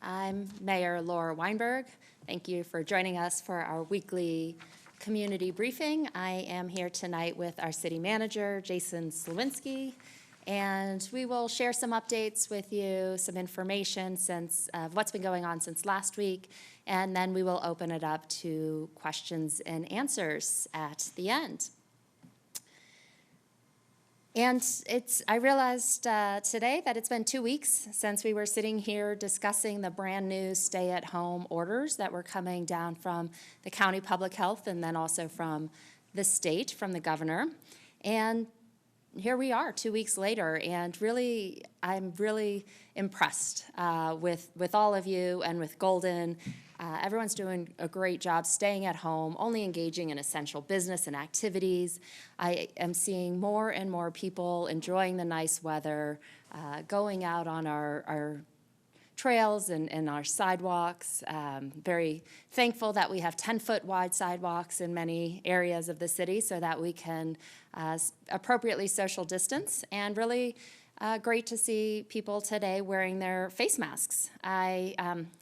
I'm Mayor Laura Weinberg. Thank you for joining us for our weekly community briefing. I am here tonight with our city manager, Jason Slowinski, and we will share some updates with you, some information of what's been going on since last week, and then we will open it up to questions and answers at the end. And I realized today that it's been 2 weeks since we were sitting here discussing the brand new stay-at-home orders that were coming down from the county public health and then also from the state, from the governor. And here we are 2 weeks later, and really, I'm really impressed with all of you and with Golden. Everyone's doing a great job staying at home, only engaging in essential business and activities. I am seeing more and more people enjoying the nice weather, going out on our trails and our sidewalks. Very thankful that we have 10-foot wide sidewalks in many areas of the city so that we can appropriately social distance, and really great to see people today wearing their face masks. I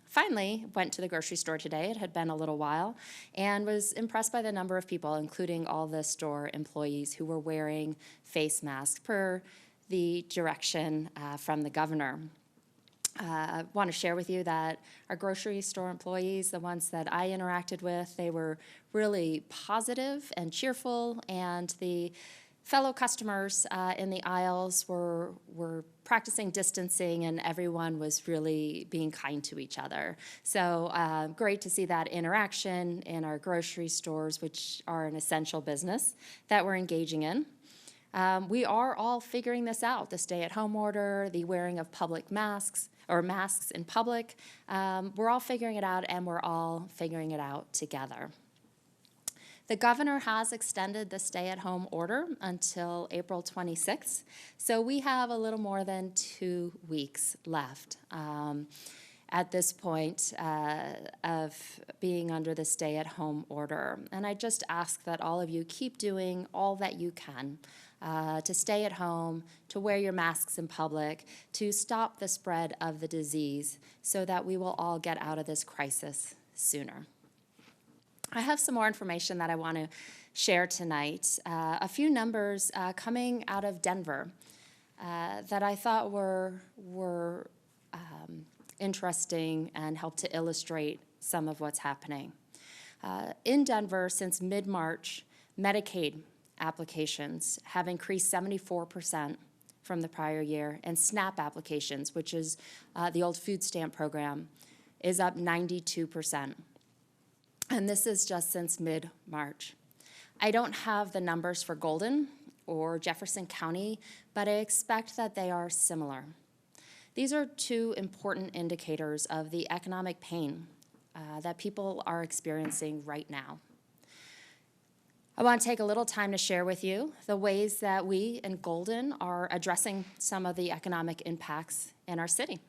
finally went to the grocery store today. It had been a little while, and was impressed by the number of people, including all the store employees, who were wearing face masks per the direction from the governor. I want to share with you that our grocery store employees, the ones that I interacted with, they were really positive and cheerful, and the fellow customers in the aisles were practicing distancing, and everyone was really being kind to each other. So great to see that interaction in our grocery stores, which are an essential business that we're engaging in. We are all figuring this out, the stay-at-home order, the wearing of public masks, or masks in public. We're all figuring it out, and we're all figuring it out together. The governor has extended the stay-at-home order until April 26th, so we have a little more than 2 weeks left at this point of being under the stay-at-home order. And I just ask that all of you keep doing all that you can to stay at home, to wear your masks in public, to stop the spread of the disease so that we will all get out of this crisis sooner. I have some more information that I want to share tonight. A few numbers coming out of Denver that I thought were interesting and help to illustrate some of what's happening. In Denver, since mid-March, Medicaid applications have increased 74% from the prior year, and SNAP applications, which is the old food stamp program, is up 92%. And this is just since mid-March. I don't have the numbers for Golden or Jefferson County, but I expect that they are similar. These are two important indicators of the economic pain that people are experiencing right now. I want to take a little time to share with you the ways that we in Golden are addressing some of the economic impacts in our city.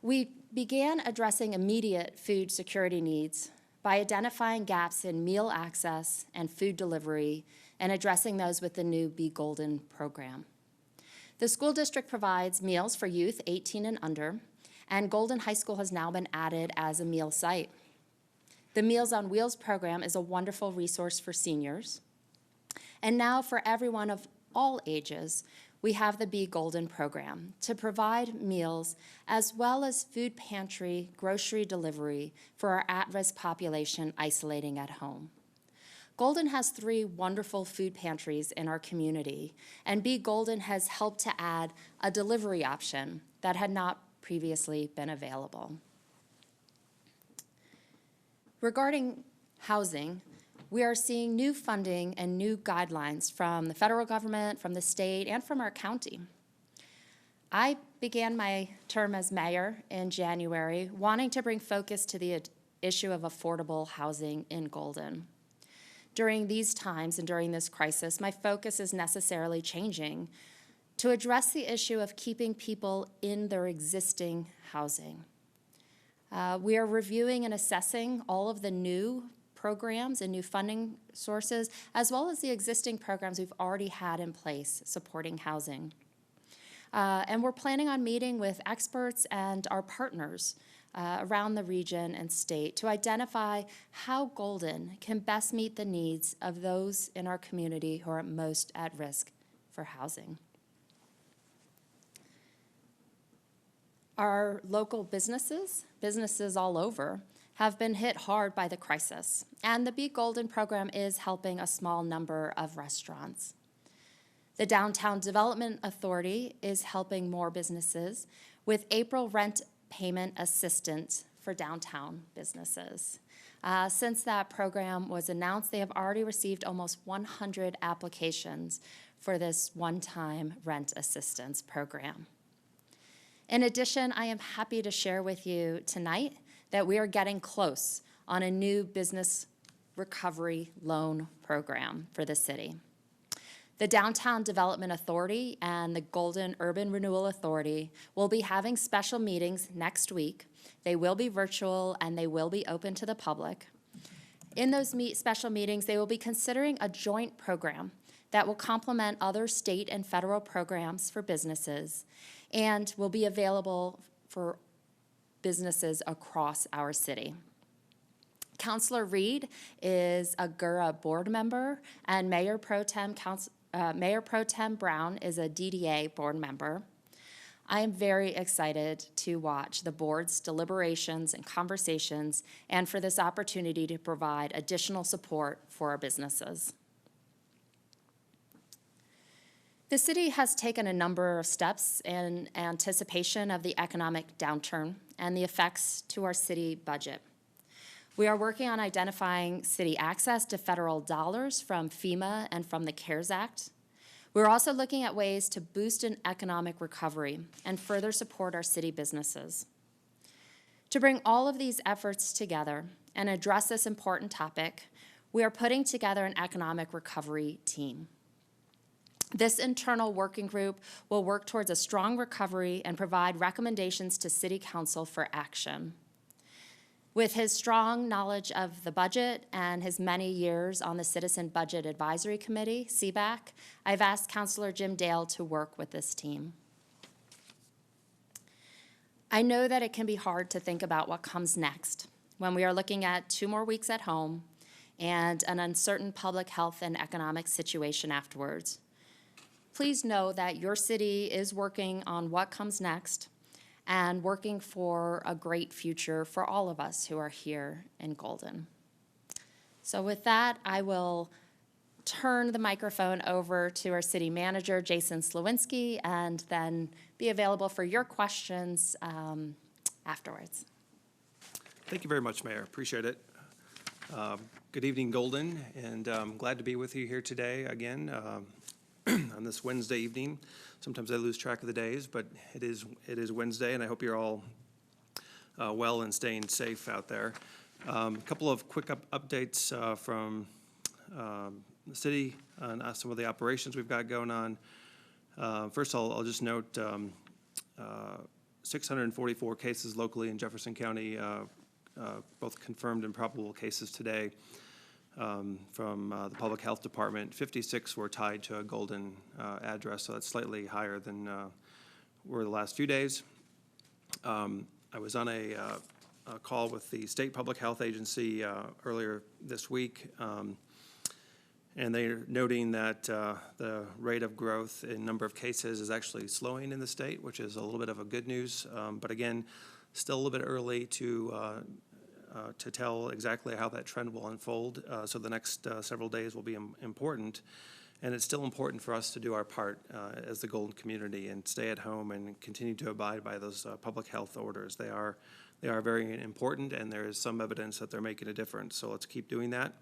We began addressing immediate food security needs by identifying gaps in meal access and food delivery and addressing those with the new Be Golden program. The school district provides meals for youth 18 and under, and Golden High School has now been added as a meal site. The Meals on Wheels program is a wonderful resource for seniors. And now for everyone of all ages, we have the Be Golden program to provide meals as well as food pantry, grocery delivery for our at-risk population isolating at home. Golden has 3 wonderful food pantries in our community, and Be Golden has helped to add a delivery option that had not previously been available. Regarding housing, we are seeing new funding and new guidelines from the federal government, from the state, and from our county. I began my term as mayor in January, wanting to bring focus to the issue of affordable housing in Golden. During these times and during this crisis, my focus is necessarily changing to address the issue of keeping people in their existing housing. We are reviewing and assessing all of the new programs and new funding sources, as well as the existing programs we've already had in place supporting housing. And we're planning on meeting with experts and our partners around the region and state to identify how Golden can best meet the needs of those in our community who are most at risk for housing. Our local businesses all over, have been hit hard by the crisis, and the Be Golden program is helping a small number of restaurants. The Downtown Development Authority is helping more businesses with April rent payment assistance for downtown businesses. Since that program was announced, they have already received almost 100 applications for this one-time rent assistance program. In addition, I am happy to share with you tonight that we are getting close on a new business recovery loan program for the city. The Downtown Development Authority and the Golden Urban Renewal Authority will be having special meetings next week. They will be virtual and they will be open to the public. In those special meetings, they will be considering a joint program that will complement other state and federal programs for businesses and will be available for businesses across our city. Councilor Reed is a GURA board member, and Mayor Pro Tem Brown is a DDA board member. I am very excited to watch the board's deliberations and conversations and for this opportunity to provide additional support for our businesses. The city has taken a number of steps in anticipation of the economic downturn and the effects to our city budget. We are working on identifying city access to federal dollars from FEMA and from the CARES Act. We're also looking at ways to boost an economic recovery and further support our city businesses. To bring all of these efforts together and address this important topic, we are putting together an economic recovery team. This internal working group will work towards a strong recovery and provide recommendations to City Council for action. With his strong knowledge of the budget and his many years on the Citizen Budget Advisory Committee, CBAC, I've asked Councilor Jim Dale to work with this team. I know that it can be hard to think about what comes next when we are looking at 2 more weeks at home and an uncertain public health and economic situation afterwards. Please know that your city is working on what comes next and working for a great future for all of us who are here in Golden. So with that, I will turn the microphone over to our city manager, Jason Slowinski, and then be available for your questions afterwards. Thank you very much, Mayor. Appreciate it. Good evening, Golden, and I'm glad to be with you here today again. On this Wednesday evening. Sometimes I lose track of the days, but it is Wednesday, and I hope you're all well and staying safe out there. A couple of quick updates from the city on some of the operations we've got going on. First, I'll just note 644 cases locally in Jefferson County, both confirmed and probable cases today. From the Public Health Department. 56 were tied to a Golden address, so that's slightly higher than were the last few days. I was on a call with the State Public Health Agency earlier this week, and they're noting that the rate of growth in number of cases is actually slowing in the state, which is a little bit of a good news, but again, still a little bit early to tell exactly how that trend will unfold. So the next several days will be important. And it's still important for us to do our part as the Golden community and stay at home and continue to abide by those public health orders. They are very important, and there is some evidence that they're making a difference. So let's keep doing that.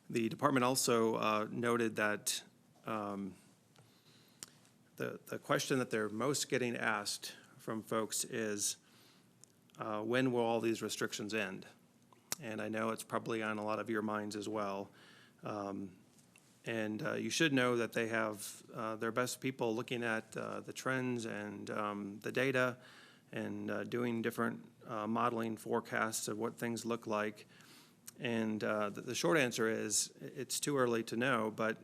The department also noted that the question that they're most getting asked from folks is, when will all these restrictions end? And I know it's probably on a lot of your minds as well. You should know that they have their best people looking at the trends and the data and doing different modeling forecasts of what things look like. And the short answer is it's too early to know, but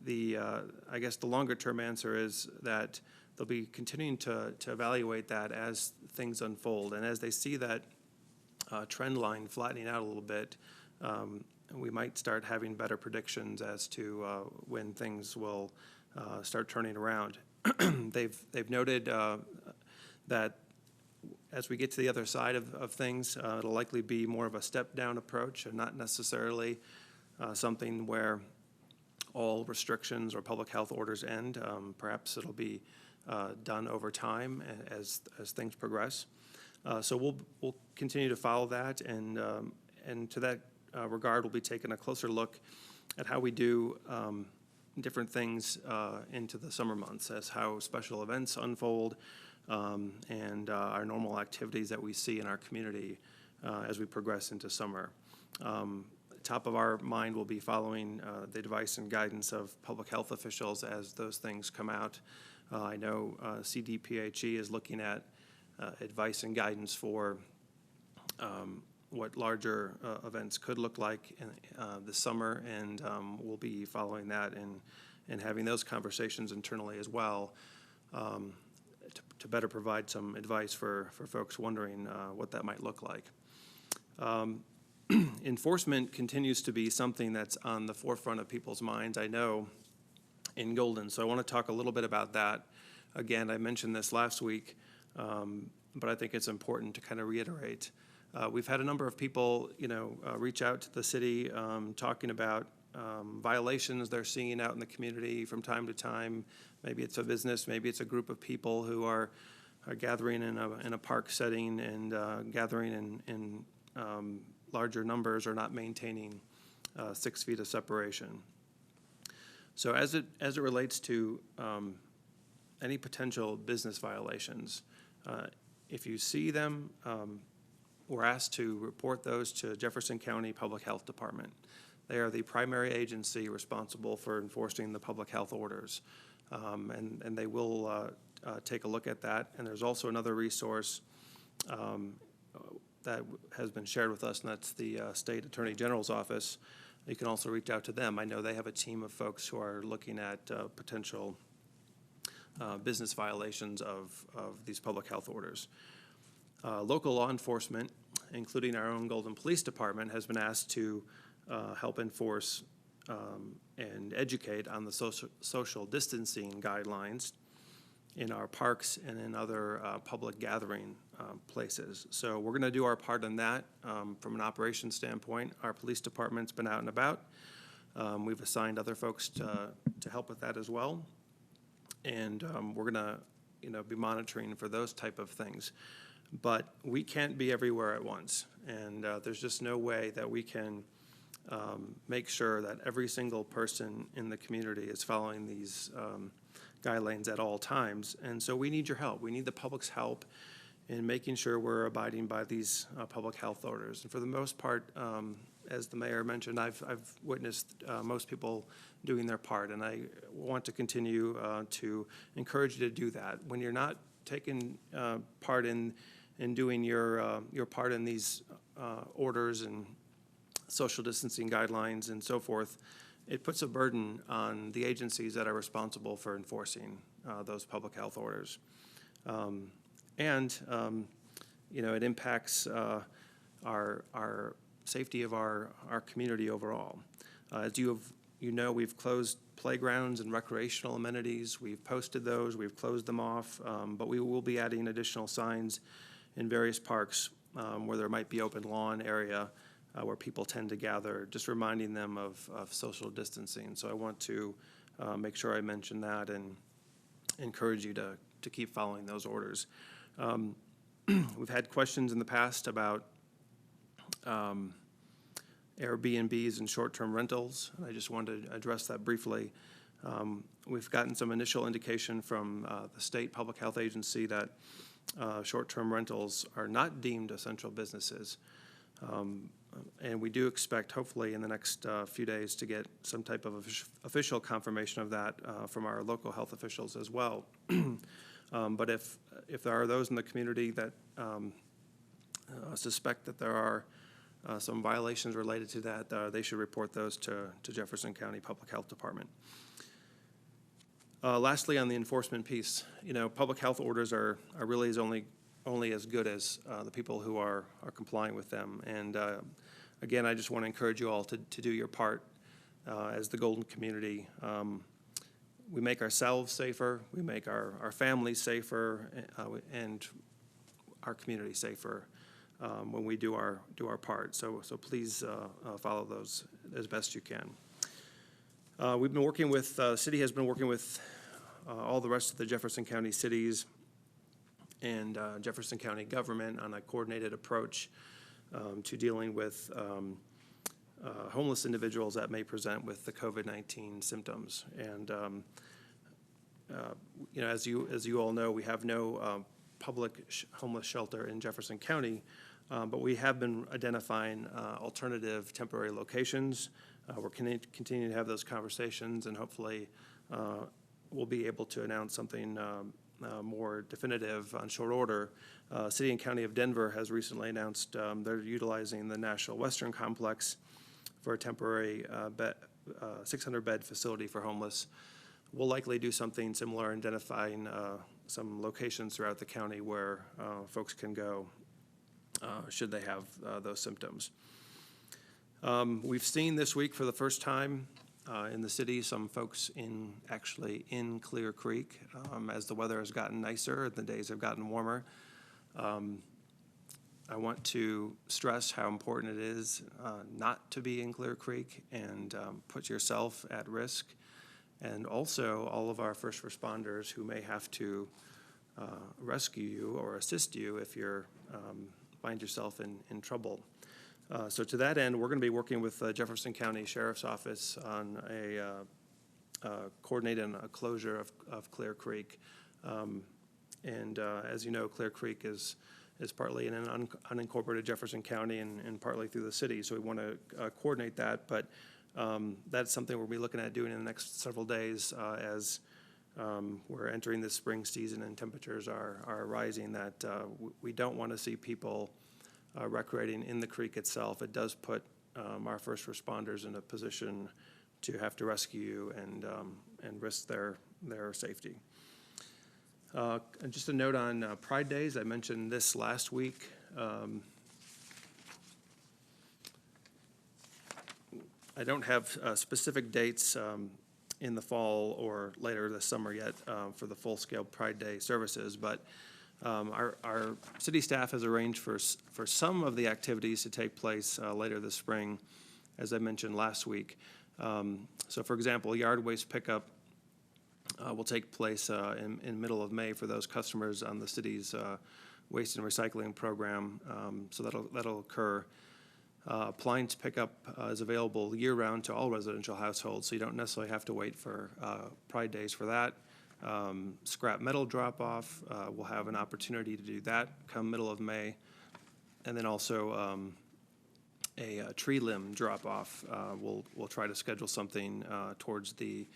I guess the longer-term answer is that they'll be continuing to evaluate that as things unfold. And as they see that trend line flattening out a little bit, we might start having better predictions as to when things will start turning around. They've noted that as we get to the other side of things, it'll likely be more of a step-down approach and not necessarily something where all restrictions or public health orders end. Perhaps it'll be done over time as things progress. So we'll continue to follow that, and to that regard, we'll be taking a closer look at how we do different things into the summer months, as how special events unfold, and our normal activities that we see in our community as we progress into summer. Top of our mind will be following the advice and guidance of public health officials as those things come out. I know CDPHE is looking at advice and guidance for what larger events could look like this summer, and we'll be following that and having those conversations internally as well to better provide some advice for folks wondering what that might look like. Enforcement continues to be something that's on the forefront of people's minds, I know, in Golden. So I want to talk a little bit about that. Again, I mentioned this last week, but I think it's important to kind of reiterate. We've had a number of people, reach out to the city talking about violations they're seeing out in the community from time to time. Maybe it's a business, maybe it's a group of people who are gathering in a park setting and gathering in larger numbers or not maintaining 6 feet of separation. So as it relates to any potential business violations, if you see them, we're asked to report those to Jefferson County Public Health Department. They are the primary agency responsible for enforcing the public health orders, and they will take a look at that. And there's also another resource that has been shared with us, and that's the State Attorney General's office. You can also reach out to them. I know they have a team of folks who are looking at potential business violations of these public health orders. Local law enforcement, including our own Golden Police Department, has been asked to help enforce and educate on the social distancing guidelines in our parks and in other public gathering places. So we're going to do our part in that from an operations standpoint. Our police department's been out and about. We've assigned other folks to help with that as well. And we're going to be monitoring for those type of things. But we can't be everywhere at once. And there's just no way that we can make sure that every single person in the community is following these guidelines at all times. And so we need your help. We need the public's help in making sure we're abiding by these public health orders. And for the most part, as the mayor mentioned, I've witnessed most people doing their part, and I want to continue to encourage you to do that. When you're not taking part in doing your part in these orders and social distancing guidelines and so forth, it puts a burden on the agencies that are responsible for enforcing those public health orders. It impacts our safety of our community overall. As we've closed playgrounds and recreational amenities. We've posted those, we've closed them off, but we will be adding additional signs in various parks where there might be open lawn area where people tend to gather, just reminding them of social distancing. So I want to make sure I mention that and encourage you to keep following those orders. We've had questions in the past about Airbnbs and short-term rentals. I just wanted to address that briefly. We've gotten some initial indication from the state public health agency that short-term rentals are not deemed essential businesses. And we do expect, hopefully, in the next few days to get some type of official confirmation of that from our local health officials as well. But if there are those in the community that suspect that there are some violations related to that, they should report those to Jefferson County Public Health Department. Lastly, on the enforcement piece, public health orders are really only as good as the people who are complying with them. And again, I just want to encourage you all to do your part as the Golden community. We make ourselves safer, we make our families safer, and our community safer when we do our part. So please follow those as best you can. We've been working with, city has been working with all the rest of the Jefferson County cities and Jefferson County government on a coordinated approach to dealing with homeless individuals that may present with the COVID-19 symptoms. And as you all know, we have no public homeless shelter in Jefferson County, but we have been identifying alternative temporary locations. We're continuing to have those conversations, and hopefully we'll be able to announce something more definitive on short order. City and County of Denver has recently announced they're utilizing the National Western Complex for a temporary 600-bed facility for homeless. We'll likely do something similar, identifying some locations throughout the county where folks can go should they have those symptoms. We've seen this week for the first time in the city some folks actually in Clear Creek as the weather has gotten nicer and the days have gotten warmer. I want to stress how important it is not to be in Clear Creek and put yourself at risk, and also all of our first responders who may have to rescue you or assist you if you're find yourself in trouble. So to that end, we're going to be working with the Jefferson County Sheriff's Office on coordinating a closure of Clear Creek. As you know, Clear Creek is partly in an unincorporated Jefferson County and partly through the city. So we want to coordinate that, but that's something we'll be looking at doing in the next several days as we're entering the spring season and temperatures are rising, that we don't want to see people recreating in the creek itself. It does put our first responders in a position to have to rescue you and risk their safety. And just a note on Pride Days. I mentioned this last week. I don't have specific dates in the fall or later this summer yet for the full-scale Pride Day services, but our city staff has arranged for some of the activities to take place later this spring, as I mentioned last week. So for example, yard waste pickup will take place in middle of May for those customers on the city's waste and recycling program. So that'll occur. Appliance pickup is available year-round to all residential households, so you don't necessarily have to wait for Pride Days for that. Scrap metal drop-off, we'll have an opportunity to do that come middle of May. And then also a tree limb drop-off. We'll try to schedule something towards the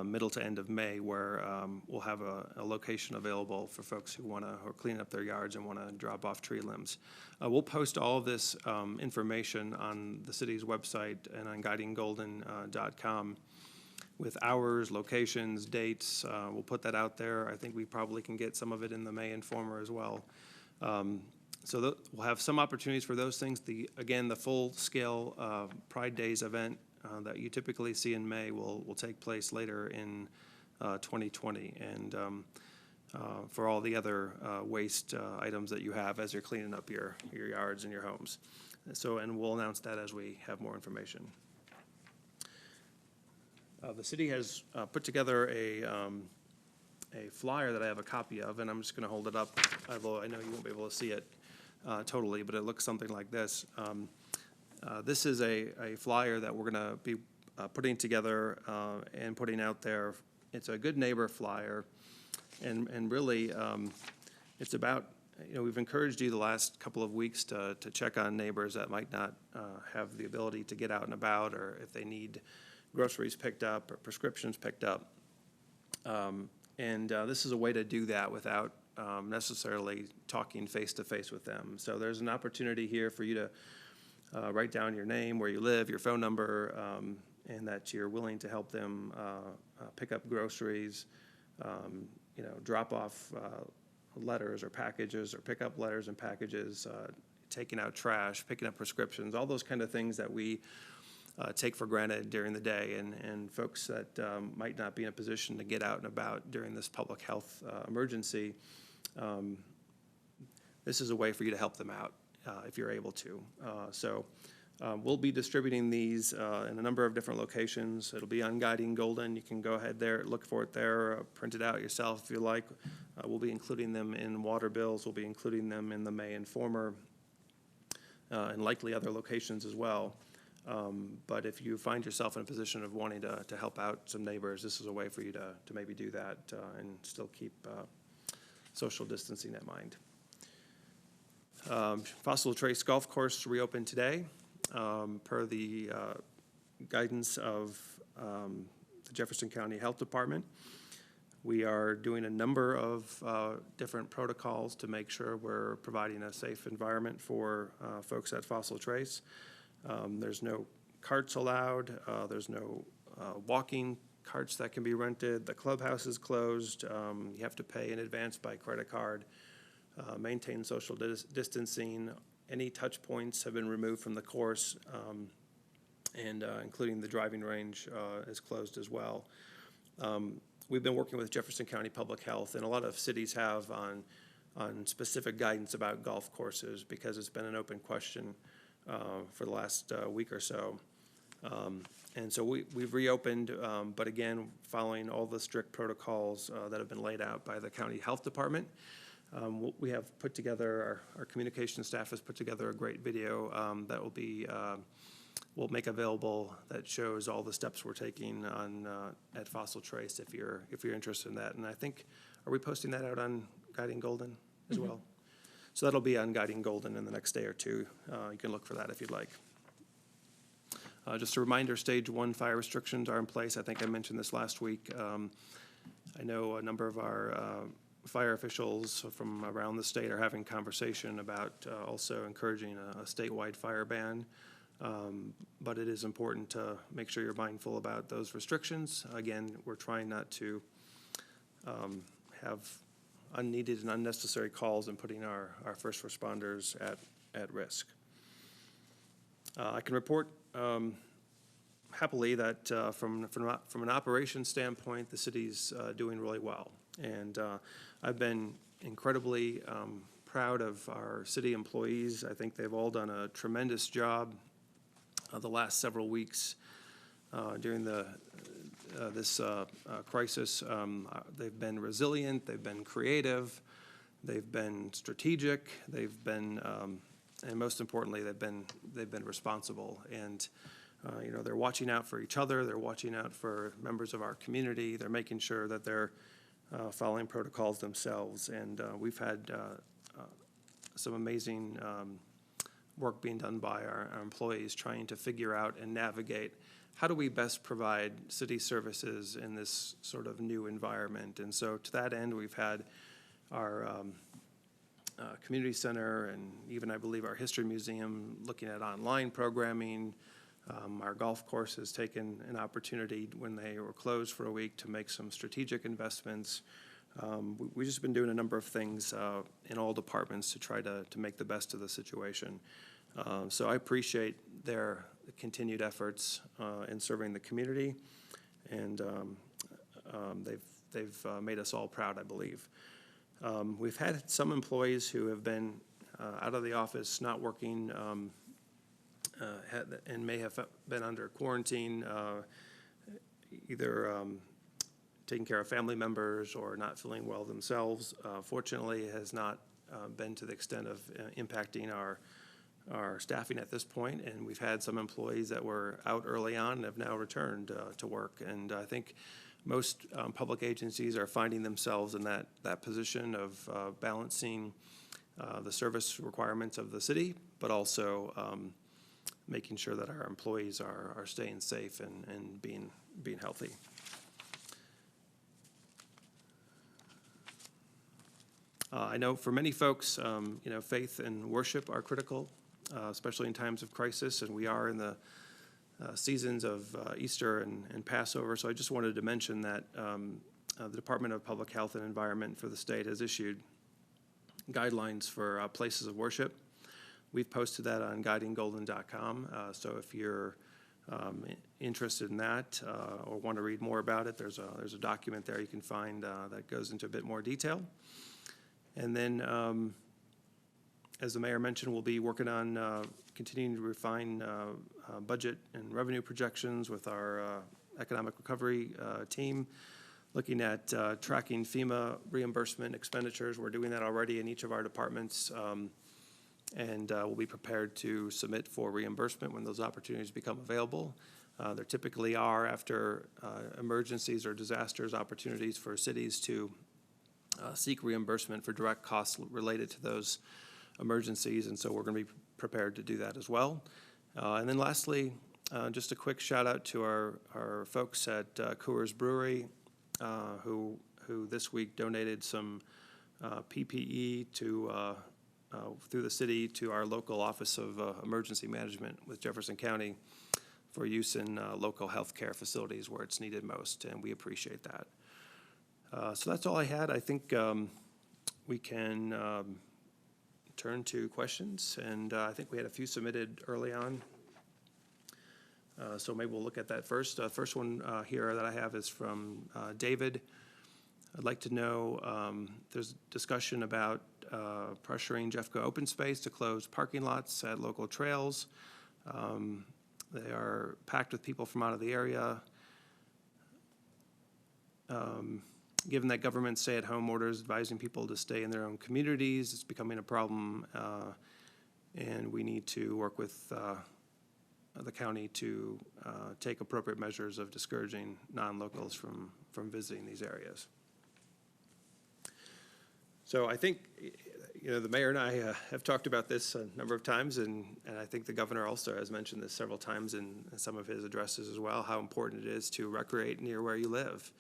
middle to end of May where we'll have a location available for folks who are cleaning up their yards and want to drop off tree limbs. We'll post all of this information on the city's website and on guidinggolden.com with hours, locations, dates. We'll put that out there. I think we probably can get some of it in the May Informer as well. So we'll have some opportunities for those things. Again, the full-scale Pride Days event that you typically see in May will take place later in 2020. And for all the other waste items that you have as you're cleaning up your yards and your homes. And we'll announce that as we have more information. The city has put together a flyer that I have a copy of, and I'm just going to hold it up, although I know you won't be able to see it totally, but it looks something like this. This is a flyer that we're going to be putting together and putting out there. It's a good neighbor flyer, and really it's about, we've encouraged you the last couple of weeks to check on neighbors that might not have the ability to get out and about, or if they need groceries picked up or prescriptions picked up. This is a way to do that without necessarily talking face-to-face with them. So there's an opportunity here for you to write down your name, where you live, your phone number, and that you're willing to help them pick up groceries, drop off letters or packages, or pick up letters and packages, taking out trash, picking up prescriptions, all those kind of things that we take for granted during the day, and folks that might not be in a position to get out and about during this public health emergency. This is a way for you to help them out if you're able to. We'll be distributing these in a number of different locations. It'll be on Guiding Golden. You can go ahead there, look for it there, print it out yourself if you like. We'll be including them in water bills. We'll be including them in the May Informer, and likely other locations as well. But if you find yourself in a position of wanting to help out some neighbors, this is a way for you to maybe do that and still keep social distancing in mind. Fossil Trace Golf Course reopened today per the guidance of the Jefferson County Health Department. We are doing a number of different protocols to make sure we're providing a safe environment for folks at Fossil Trace. There's no carts allowed. There's no walking carts that can be rented. The clubhouse is closed. You have to pay in advance by credit card. Maintain social distancing. Any touch points have been removed from the course, and including the driving range is closed as well. We've been working with Jefferson County Public Health, and a lot of cities have on specific guidance about golf courses, because it's been an open question for the last week or so. And so we've reopened, but again, following all the strict protocols that have been laid out by the county health department. We have put together, our communication staff has put together a great video that will be, we'll make available, that shows all the steps we're taking on at Fossil Trace if you're interested in that. And I think, are we posting that out on Guiding Golden as well? So that'll be on Guiding Golden in the next day or two. You can look for that if you'd like. Just a reminder, Stage 1 fire restrictions are in place. I think I mentioned this last week. I know a number of our fire officials from around the state are having conversation about also encouraging a statewide fire ban. But it is important to make sure you're mindful about those restrictions. Again, we're trying not to have unneeded and unnecessary calls and putting our first responders at risk. I can report happily that from an operations standpoint, the city's doing really well. And I've been incredibly proud of our city employees. I think they've all done a tremendous job the last several weeks during this crisis. They've been resilient, they've been creative, they've been strategic, they've been, and most importantly, they've been responsible. And they're watching out for each other, they're watching out for members of our community, they're making sure that they're following protocols themselves. And we've had some amazing work being done by our employees trying to figure out and navigate how do we best provide city services in this sort of new environment. And so to that end, we've had our community center and even I believe our history museum looking at online programming. Our golf course has taken an opportunity when they were closed for a week to make some strategic investments. We've just been doing a number of things in all departments to try to make the best of the situation. So I appreciate their continued efforts in serving the community, and they've made us all proud, I believe. We've had some employees who have been out of the office, not working, and may have been under quarantine, either taking care of family members or not feeling well themselves. Fortunately, it has not been to the extent of impacting our staffing at this point, and we've had some employees that were out early on and have now returned to work. And I think most public agencies are finding themselves in that position of balancing the service requirements of the city, but also making sure that our employees are staying safe and being healthy. I know for many folks, faith and worship are critical, especially in times of crisis, and we are in the seasons of Easter and Passover. So I just wanted to mention that the Department of Public Health and Environment for the state has issued guidelines for places of worship. We've posted that on guidinggolden.com. So if you're interested in that or want to read more about it, there's a document there you can find that goes into a bit more detail. And then, as the mayor mentioned, we'll be working on continuing to refine budget and revenue projections with our economic recovery team, looking at tracking FEMA reimbursement expenditures. We're doing that already in each of our departments, and we'll be prepared to submit for reimbursement when those opportunities become available. There typically are, after emergencies or disasters, opportunities for cities to seek reimbursement for direct costs related to those emergencies, and so we're going to be prepared to do that as well. And then lastly, just a quick shout out to our folks at Coors Brewery, who this week donated some PPE through the city to our local Office of Emergency Management with Jefferson County for use in local healthcare facilities where it's needed most, and we appreciate that. So that's all I had. I think we can turn to questions, and I think we had a few submitted early on. So maybe we'll look at that first. First one here that I have is from David. I'd like to know, there's discussion about pressuring Jeffco Open Space to close parking lots at local trails. They are packed with people from out of the area. Given that government stay-at-home orders advising people to stay in their own communities, it's becoming a problem, and we need to work with the county to take appropriate measures of discouraging non-locals from visiting these areas. So I think, the mayor and I have talked about this a number of times, and I think the governor also has mentioned this several times in some of his addresses as well, how important it is to recreate near where you live.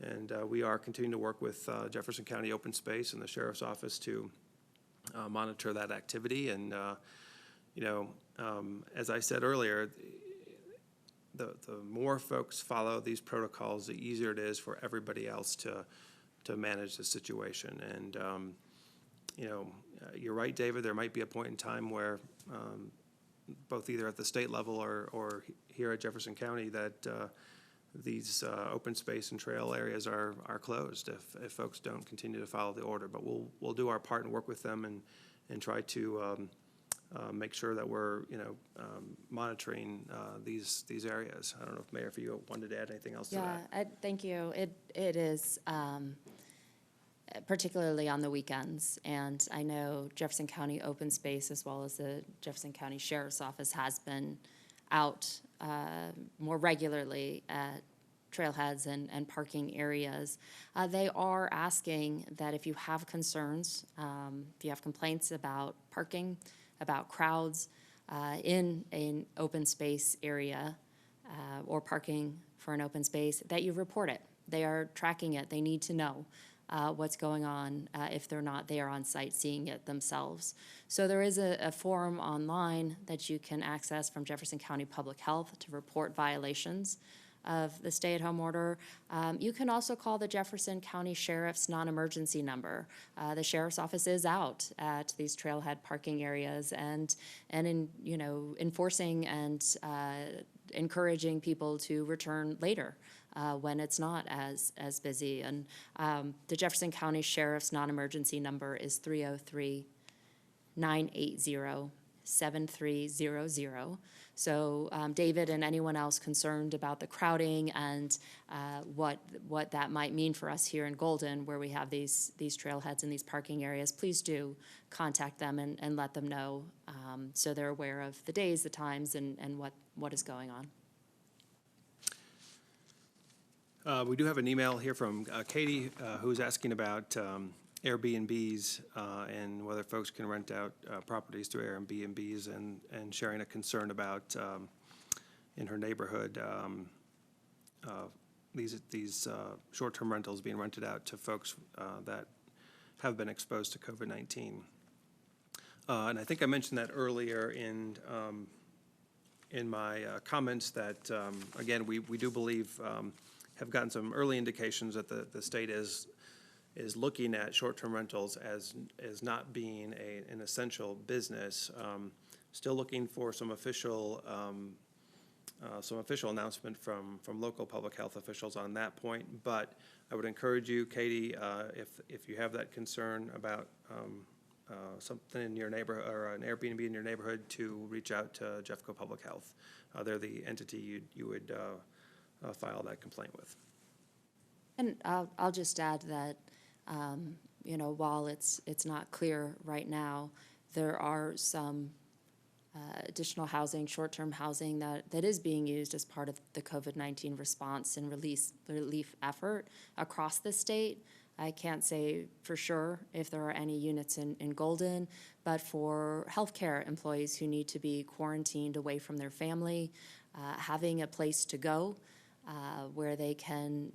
And we are continuing to work with Jefferson County Open Space and the Sheriff's Office to monitor that activity. And, as I said earlier, the more folks follow these protocols, the easier it is for everybody else to manage the situation. And, you're right, David, there might be a point in time where both either at the state level or here at Jefferson County that these open space and trail areas are closed if folks don't continue to follow the order. But we'll do our part and work with them and try to make sure that we're monitoring these areas. I don't know if Mayor, if you wanted to add anything else to that. Yeah, thank you. It is particularly on the weekends, and I know Jefferson County Open Space as well as the Jefferson County Sheriff's Office has been out more regularly at trailheads and parking areas. They are asking that if you have concerns, if you have complaints about parking, about crowds in an open space area or parking for an open space, that you report it. They are tracking it. They need to know what's going on if they're not there on site seeing it themselves. So there is a form online that you can access from Jefferson County Public Health to report violations of the stay-at-home order. You can also call the Jefferson County Sheriff's non-emergency number. The Sheriff's Office is out at these trailhead parking areas and enforcing and encouraging people to return later when it's not as busy. And the Jefferson County Sheriff's non-emergency number is 303-980-7300. So David and anyone else concerned about the crowding and what that might mean for us here in Golden, where we have these trailheads and these parking areas, please do contact them and let them know so they're aware of the days, the times, and what is going on. We do have an email here from Katie who's asking about Airbnbs and whether folks can rent out properties through Airbnbs and sharing a concern about in her neighborhood these short-term rentals being rented out to folks that have been exposed to COVID-19. And I think I mentioned that earlier in in my comments that, again, we do believe, have gotten some early indications that the state is looking at short-term rentals as not being an essential business. Still looking for some official announcement from local public health officials on that point. But I would encourage you, Katie, if you have that concern about something in your neighborhood or an Airbnb in your neighborhood, to reach out to Jeffco Public Health. They're the entity you would file that complaint with. And I'll just add that, while it's not clear right now, there are some additional housing, short-term housing that is being used as part of the COVID-19 response and relief effort across the state. I can't say for sure if there are any units in Golden, but for healthcare employees who need to be quarantined away from their family, having a place to go where they can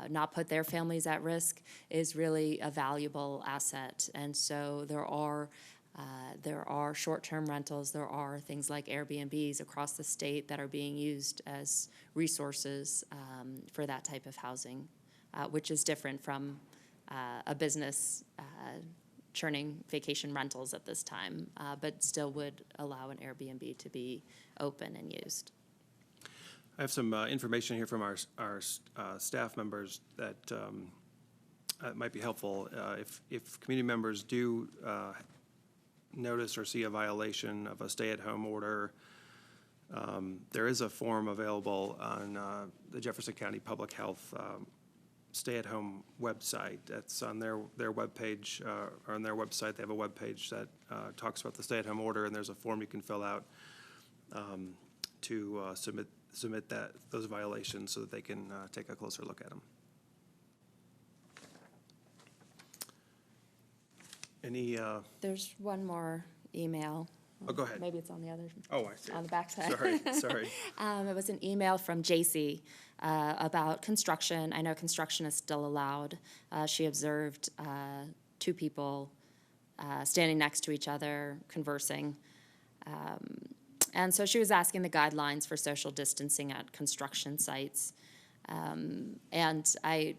not put their families at risk is really a valuable asset. And so there are short-term rentals, there are things like Airbnbs across the state that are being used as resources for that type of housing, which is different from a business churning vacation rentals at this time, but still would allow an Airbnb to be open and used. I have some information here from our staff members that might be helpful. If community members do notice or see a violation of a stay-at-home order, there is a form available on the Jefferson County Public Health stay-at-home website. That's on their webpage, or on their website. They have a webpage that talks about the stay-at-home order, and there's a form you can fill out to submit those violations so that they can take a closer look at them. Any? There's one more email. Oh, go ahead. Maybe it's on the other. Oh, I see. On the back side. Sorry. It was an email from JC about construction. I know construction is still allowed. She observed two people standing next to each other, conversing. And so she was asking the guidelines for social distancing at construction sites. And I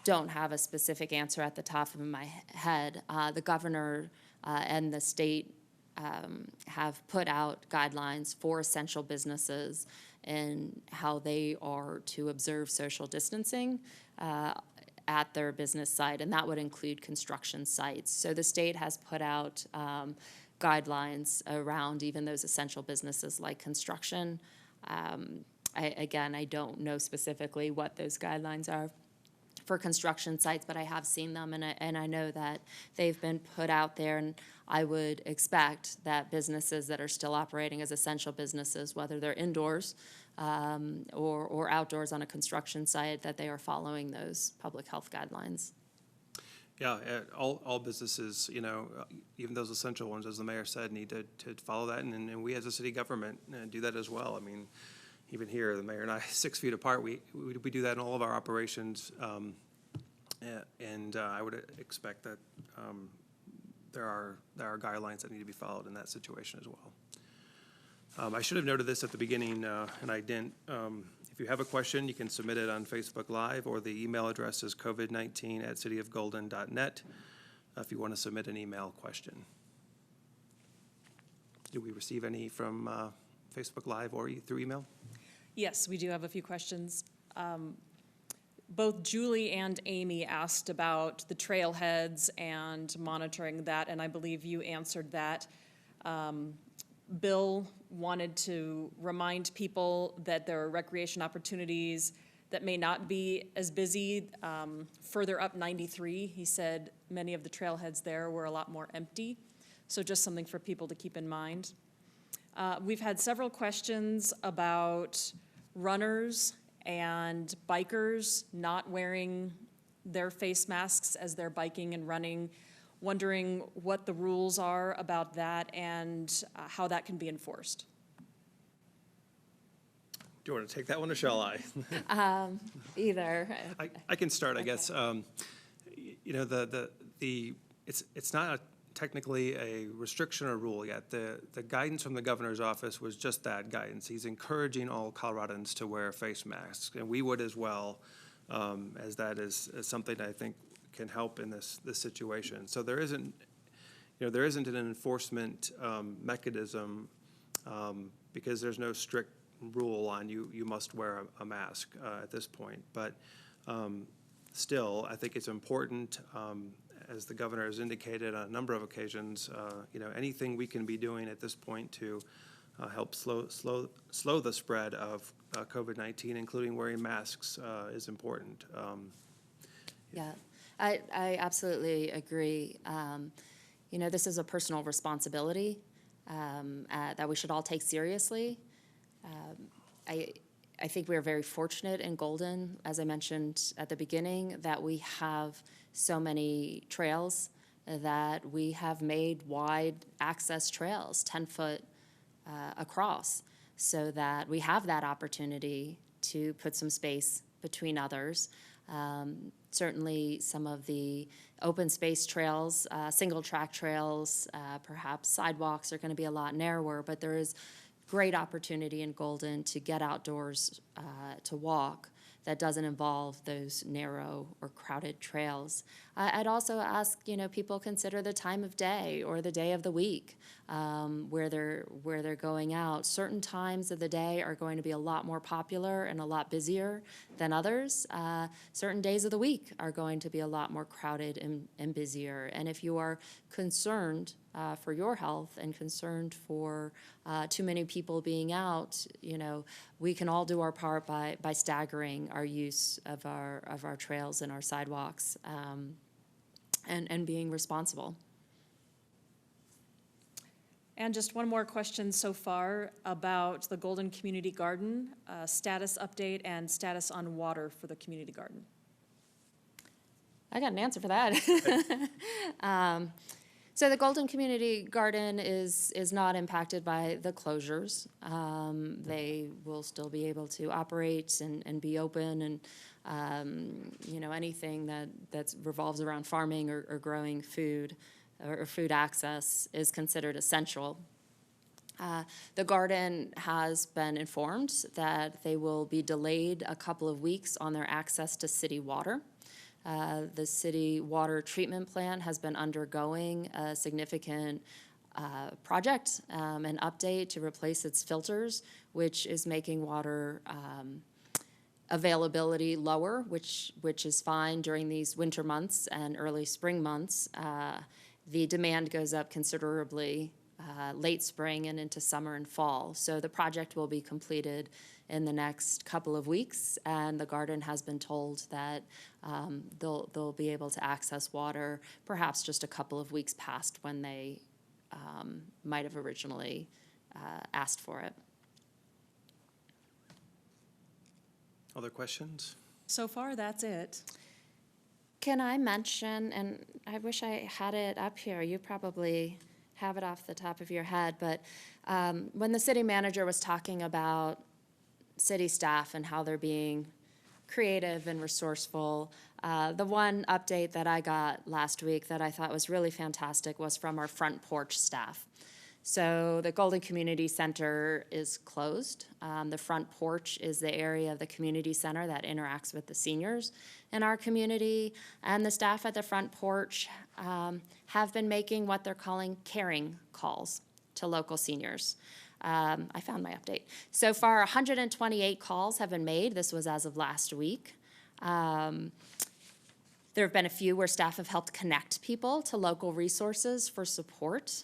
don't have a specific answer at the top of my head. The governor and the state have put out guidelines for essential businesses and how they are to observe social distancing at their business site, and that would include construction sites. So the state has put out guidelines around even those essential businesses like construction. I don't know specifically what those guidelines are for construction sites, but I have seen them, and I know that they've been put out there, and I would expect that businesses that are still operating as essential businesses, whether they're indoors or outdoors on a construction site, that they are following those public health guidelines. Yeah, all businesses, even those essential ones, as the mayor said, need to follow that, and we as a city government do that as well. I mean, even here, the mayor and I, 6 feet apart, we do that in all of our operations, and I would expect that there are guidelines that need to be followed in that situation as well. I should have noted this at the beginning, and I didn't. If you have a question, you can submit it on Facebook Live, or the email address is covid19@cityofgolden.net if you want to submit an email question. Did we receive any from Facebook Live or through email? Yes, we do have a few questions. Both Julie and Amy asked about the trailheads and monitoring that, and I believe you answered that. Bill wanted to remind people that there are recreation opportunities that may not be as busy. Further up 93, he said many of the trailheads there were a lot more empty, so just something for people to keep in mind. We've had several questions about runners and bikers not wearing their face masks as they're biking and running, wondering what the rules are about that and how that can be enforced. Do you want to take that one, or shall I? Either. I can start, I guess. It's technically a restriction or rule yet. The guidance from the governor's office was just that, guidance. He's encouraging all Coloradans to wear face masks, and we would as well, as that is something I think can help in this situation. So there isn't an enforcement mechanism because there's no strict rule on you must wear a mask at this point. But still, I think it's important, as the governor has indicated on a number of occasions, anything we can be doing at this point to help slow the spread of COVID-19, including wearing masks, is important. Yeah, I absolutely agree. This is a personal responsibility that we should all take seriously. I think we are very fortunate in Golden, as I mentioned at the beginning, that we have so many trails that we have made wide access trails, 10-foot across, so that we have that opportunity to put some space between others. Certainly some of the open space trails, single track trails, perhaps sidewalks are going to be a lot narrower, but there is great opportunity in Golden to get outdoors to walk that doesn't involve those narrow or crowded trails. I'd also ask, people consider the time of day or the day of the week where they're going out. Certain times of the day are going to be a lot more popular and a lot busier than others. Certain days of the week are going to be a lot more crowded and busier. And if you are concerned for your health and concerned for too many people being out, we can all do our part by staggering our use of our trails and our sidewalks and being responsible. And just one more question so far about the Golden Community Garden, status update and status on water for the community garden. I got an answer for that. So the Golden Community Garden is not impacted by the closures. They will still be able to operate and be open, and anything that revolves around farming or growing food or food access is considered essential. The garden has been informed that they will be delayed a couple of weeks on their access to city water. The city water treatment plant has been undergoing a significant project, an update to replace its filters, which is making water availability lower, which is fine during these winter months and early spring months. The demand goes up considerably late spring and into summer and fall. So the project will be completed in the next couple of weeks, and the garden has been told that they'll be able to access water perhaps just a couple of weeks past when they might have originally asked for it. Other questions? So far, that's it. Can I mention, and I wish I had it up here, you probably have it off the top of your head, but when the city manager was talking about city staff and how they're being creative and resourceful, the one update that I got last week that I thought was really fantastic was from our front porch staff. So the Golden Community Center is closed. The front porch is the area of the community center that interacts with the seniors in our community, and the staff at the front porch have been making what they're calling caring calls to local seniors. I found my update. So far, 128 calls have been made. This was as of last week. There have been a few where staff have helped connect people to local resources for support.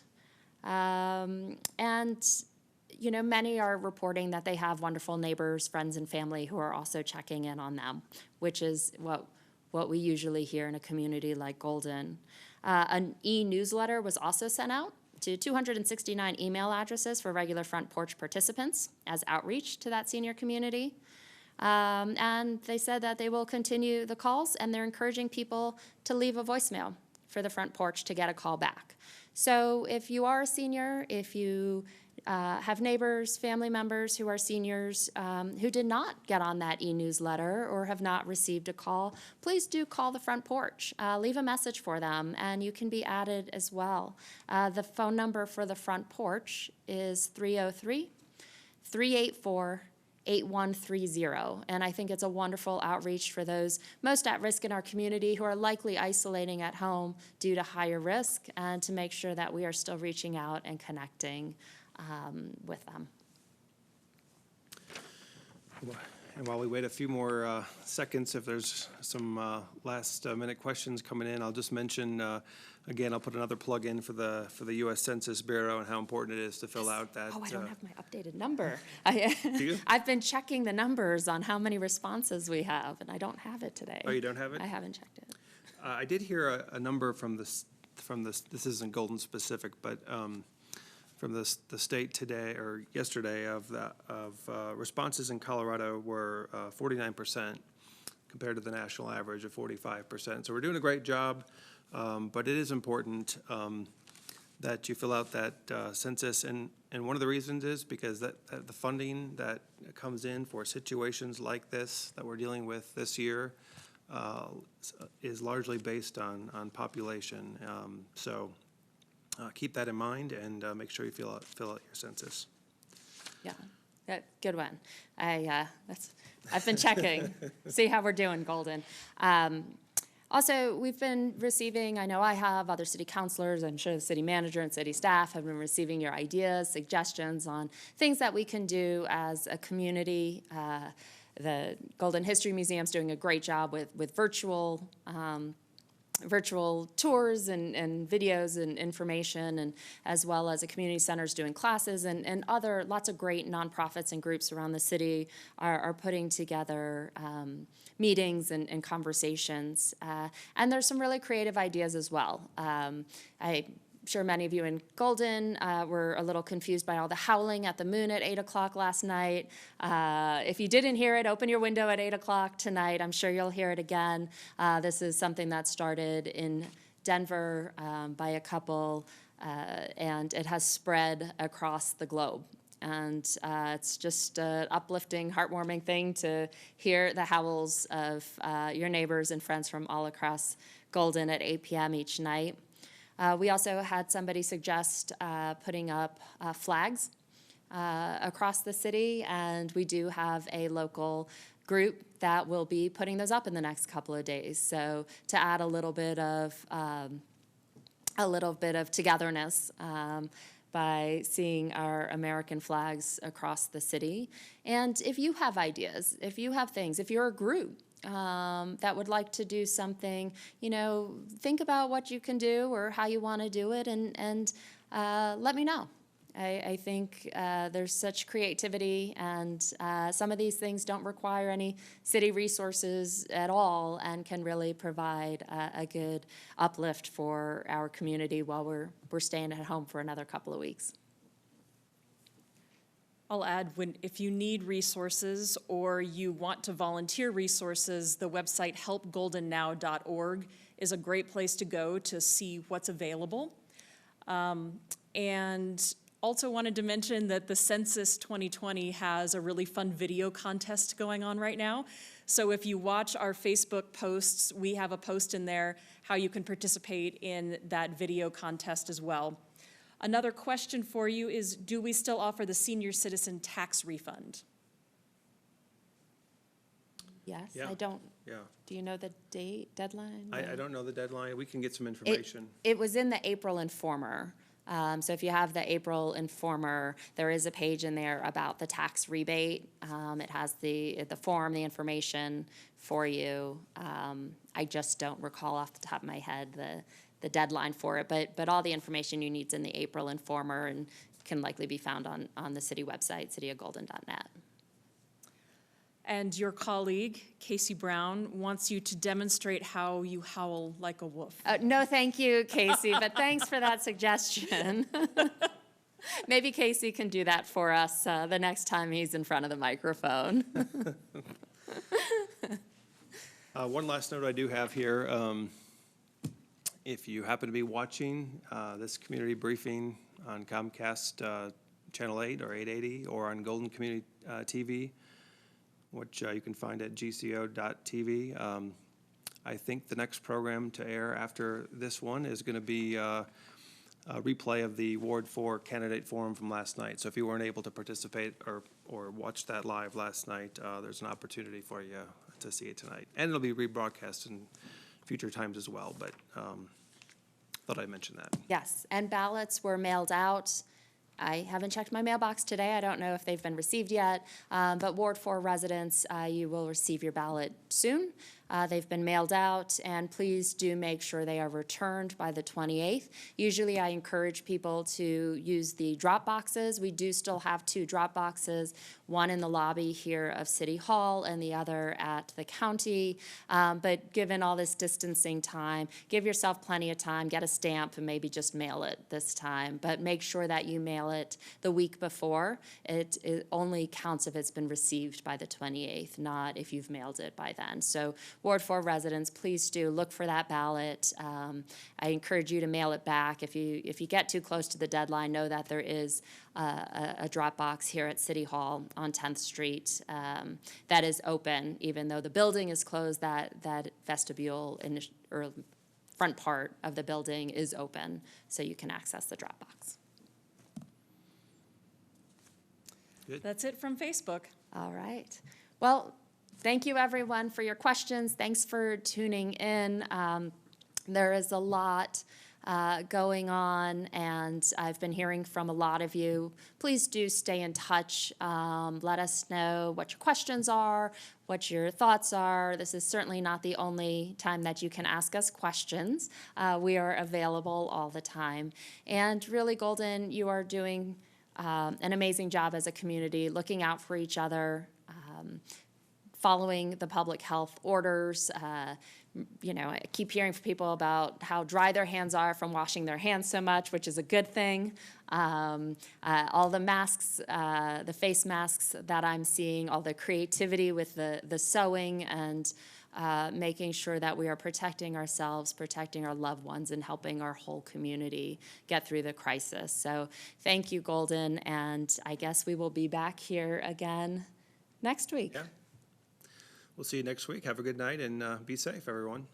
Many are reporting that they have wonderful neighbors, friends, and family who are also checking in on them, which is what we usually hear in a community like Golden. An e-newsletter was also sent out to 269 email addresses for regular front porch participants as outreach to that senior community. And they said that they will continue the calls, and they're encouraging people to leave a voicemail for the front porch to get a call back. So if you are a senior, if you have neighbors, family members who are seniors who did not get on that e-newsletter or have not received a call, please do call the front porch. Leave a message for them, and you can be added as well. The phone number for the front porch is 303-384-8130, and I think it's a wonderful outreach for those most at risk in our community who are likely isolating at home due to higher risk, and to make sure that we are still reaching out and connecting with them. And while we wait a few more seconds, if there's some last-minute questions coming in, I'll just mention, again, I'll put another plug in for the U.S. Census Bureau and how important it is to fill out that. Oh, I don't have my updated number. Do you? I've been checking the numbers on how many responses we have, and I don't have it today. Oh, you don't have it? I haven't checked it. I did hear a number from this, this isn't Golden specific, but from the state today or yesterday of responses in Colorado were 49% compared to the national average of 45%. So we're doing a great job, but it is important that you fill out that census. And one of the reasons is because that the funding that comes in for situations like this that we're dealing with this year is largely based on population. So keep that in mind and make sure you fill out your census. Yeah, good one. I've been checking, see how we're doing, Golden. Also, we've been receiving, I know I have, other city councilors, I'm sure the city manager and city staff have been receiving your ideas, suggestions on things that we can do as a community. The Golden History Museum's doing a great job with virtual tours and videos and information, and as well as the community centers doing classes, and other lots of great nonprofits and groups around the city are putting together meetings and conversations. And there's some really creative ideas as well. I'm sure many of you in Golden were a little confused by all the howling at the moon at 8 o'clock last night. If you didn't hear it, open your window at 8 o'clock tonight. I'm sure you'll hear it again. This is something that started in Denver by a couple, and it has spread across the globe. And it's just an uplifting, heartwarming thing to hear the howls of your neighbors and friends from all across Golden at 8 p.m. each night. We also had somebody suggest putting up flags across the city, and we do have a local group that will be putting those up in the next couple of days. So to add a little bit of togetherness by seeing our American flags across the city. And if you have ideas, if you have things, if you're a group that would like to do something, think about what you can do or how you want to do it, and let me know. I think there's such creativity, and some of these things don't require any city resources at all and can really provide a good uplift for our community while we're staying at home for another couple of weeks. I'll add, if you need resources or you want to volunteer resources, the website helpgoldennow.org is a great place to go to see what's available. And also wanted to mention that the Census 2020 has a really fun video contest going on right now. So if you watch our Facebook posts, we have a post in there how you can participate in that video contest as well. Another question for you is, do we still offer the senior citizen tax refund? Yes, Yeah. I don't. Yeah. Do you know the deadline? I don't know the deadline. We can get some information. It was in the April Informer. So if you have the April Informer, there is a page in there about the tax rebate. It has the form, the information for you. I just don't recall off the top of my head the deadline for it, but all the information you need is in the April Informer and can likely be found on the city website, cityofgolden.net. And your colleague, Casey Brown, wants you to demonstrate how you howl like a wolf. No, thank you, Casey, but thanks for that suggestion. Maybe Casey can do that for us the next time he's in front of the microphone. One last note I do have here. If you happen to be watching this community briefing on Comcast Channel 8 or 880, or on Golden Community TV, which you can find at gco.tv. I think the next program to air after this one is going to be a replay of the Ward 4 candidate forum from last night. So if you weren't able to participate or watch that live last night, there's an opportunity for you to see it tonight. And it'll be rebroadcast in future times as well, but thought I'd mention that. Yes, and ballots were mailed out. I haven't checked my mailbox today. I don't know if they've been received yet, but Ward 4 residents, you will receive your ballot soon. They've been mailed out, and please do make sure they are returned by the 28th. Usually I encourage people to use the drop boxes. We do still have 2 drop boxes, one in the lobby here of City Hall and the other at the county. But given all this distancing time, give yourself plenty of time, get a stamp and maybe just mail it this time. But make sure that you mail it the week before. It only counts if it's been received by the 28th, not if you've mailed it by then. So Ward 4 residents, please do look for that ballot. I encourage you to mail it back. If you get too close to the deadline, know that there is a drop box here at City Hall on 10th Street that is open, even though the building is closed. That vestibule or front part of the building is open, so you can access the drop box. Good. That's it from Facebook. All right. Well, thank you, everyone, for your questions. Thanks for tuning in. There is a lot going on, and I've been hearing from a lot of you. Please do stay in touch. Let us know what your questions are, what your thoughts are. This is certainly not the only time that you can ask us questions. We are available all the time. And really, Golden, you are doing an amazing job as a community, looking out for each other, following the public health orders. I keep hearing from people about how dry their hands are from washing their hands so much, which is a good thing. All the masks, the face masks that I'm seeing, all the creativity with the sewing and making sure that we are protecting ourselves, protecting our loved ones, and helping our whole community get through the crisis. So thank you, Golden, and I guess we will be back here again next week. Yeah. We'll see you next week. Have a good night and be safe, everyone.